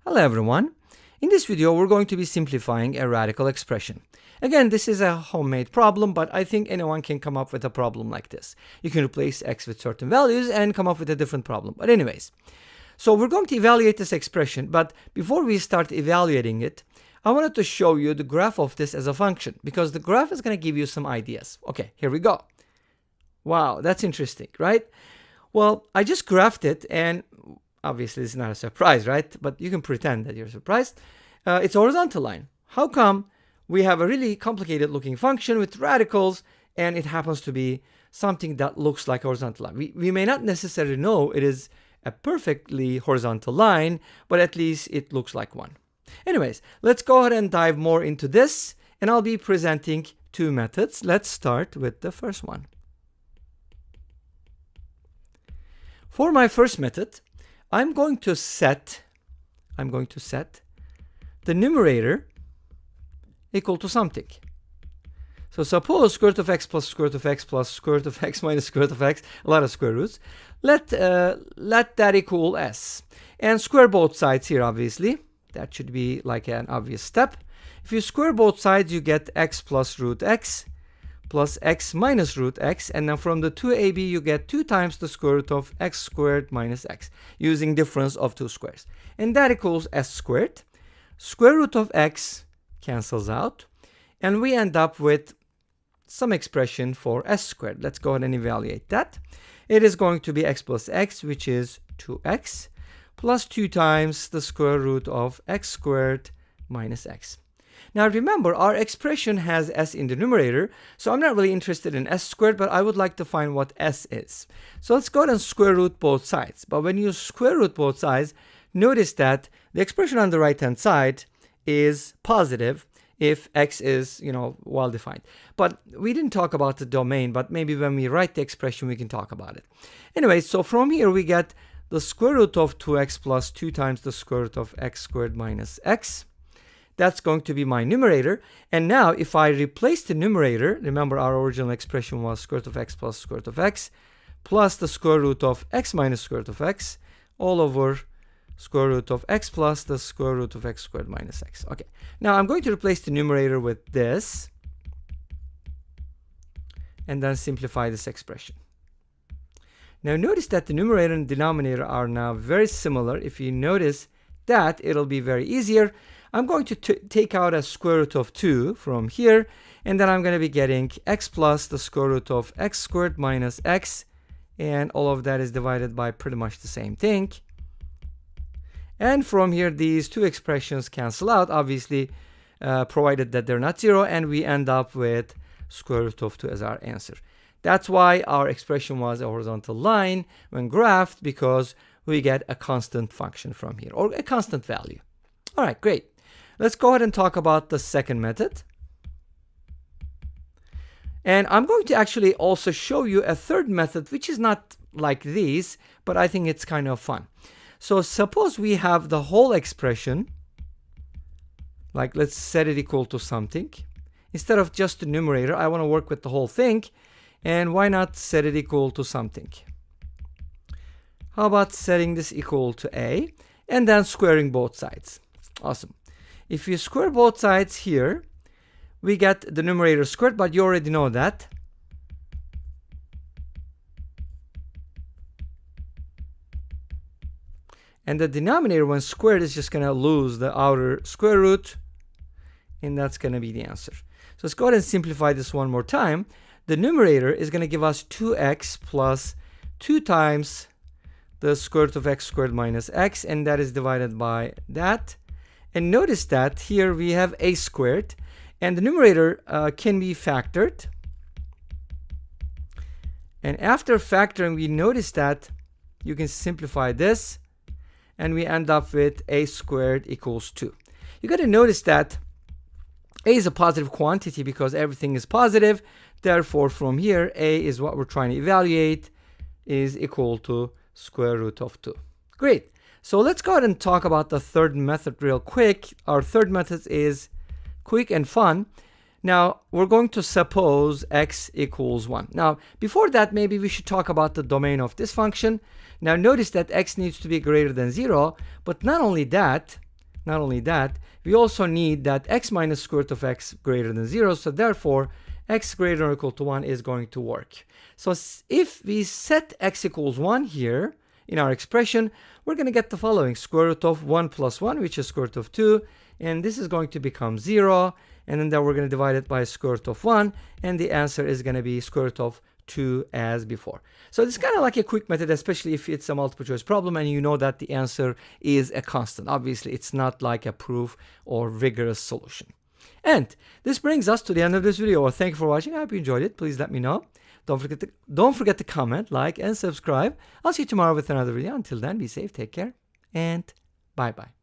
Hello everyone. In this video we're going to be simplifying a radical expression. Again, this is a homemade problem, but I think anyone can come up with a problem like this. You can replace x with certain values and come up with a different problem. But anyways, so we're going to evaluate this expression, but before we start evaluating it, I wanted to show you the graph of this as a function, because the graph is going to give you some ideas. Okay, here we go. Wow, that's interesting, right? Well, I just graphed it, and obviously it's not a surprise, right? But you can pretend that you're surprised. It's a horizontal line. How come we have a really complicated looking function with radicals and it happens to be something that looks like a horizontal line? We may not necessarily know it is a perfectly horizontal line, but at least it looks like one. Anyways, let's go ahead and dive more into this, and I'll be presenting two methods. Let's start with the first one. For my first method, I'm going to set the numerator equal to something. So suppose square root of x plus square root of x plus square root of x minus square root of x, a lot of square roots. Let that equal s. And square both sides here, obviously. That should be like an obvious step. If you square both sides, you get x plus root x plus x minus root x, and then from the 2ab you get 2 times the square root of x squared minus x, using difference of two squares. And that equals s squared. Square root of x cancels out, and we end up with some expression for s squared. Let's go ahead and evaluate that. It is going to be x plus x, which is 2x, plus 2 times the square root of x squared minus x. Now remember, our expression has s in the numerator, so I'm not really interested in s squared, but I would like to find what s is. So let's go ahead and square root both sides. But when you square root both sides, notice that the expression on the right hand side is positive if x is, well defined. But we didn't talk about the domain, but maybe when we write the expression we can talk about it. Anyway, so from here we get the square root of 2x plus 2 times the square root of x squared minus x. That's going to be my numerator. And now if I replace the numerator, remember our original expression was square root of x plus square root of x plus the square root of x minus square root of x all over square root of x plus the square root of x squared minus x. Okay, now I'm going to replace the numerator with this and then simplify this expression. Now notice that the numerator and denominator are now very similar. If you notice that, it'll be very easier. I'm going to take out a square root of 2 from here, and then I'm going to be getting x plus the square root of x squared minus x, and all of that is divided by pretty much the same thing. And from here, these two expressions cancel out, obviously, provided that they're not 0, and we end up with square root of 2 as our answer. That's why our expression was a horizontal line when graphed, because we get a constant function from here, or a constant value. All right, great. Let's go ahead and talk about the second method. And I'm going to actually also show you a third method, which is not like these, but I think it's kind of fun. So suppose we have the whole expression, like let's set it equal to something. Instead of just the numerator, I want to work with the whole thing. And why not set it equal to something? How about setting this equal to a, and then squaring both sides? Awesome. If you square both sides here, we get the numerator squared, but you already know that. And the denominator, when squared, is just going to lose the outer square root, and that's going to be the answer. So let's go ahead and simplify this one more time. The numerator is going to give us 2x plus 2 times the square root of x squared minus x, and that is divided by that. And notice that here we have a squared, and the numerator can be factored. And after factoring, we notice that you can simplify this, and we end up with a squared equals 2. You got to notice that a is a positive quantity because everything is positive. Therefore, from here, a is what we're trying to evaluate, is equal to square root of 2. Great. So let's go ahead and talk about the third method real quick. Our third method is quick and fun. Now, we're going to suppose x equals 1. Now, before that, maybe we should talk about the domain of this function. Now, notice that x needs to be greater than 0, but not only that, Not only that, we also need that x minus square root of x greater than 0. So therefore, x greater than or equal to 1 is going to work. So if we set x equals 1 here in our expression, we're going to get the following: square root of 1 plus 1, which is square root of 2. And this is going to become 0. And then we're going to divide it by square root of 1. And the answer is going to be square root of 2 as before. So it's kind of like a quick method, especially if it's a multiple choice problem and you know that the answer is a constant. Obviously, it's not like a proof or rigorous solution. And this brings us to the end of this video. Thank you for watching. I hope you enjoyed it. Please let me know. Don't forget to comment, like, and subscribe. I'll see you tomorrow with another video. Until then, be safe, take care, and bye-bye.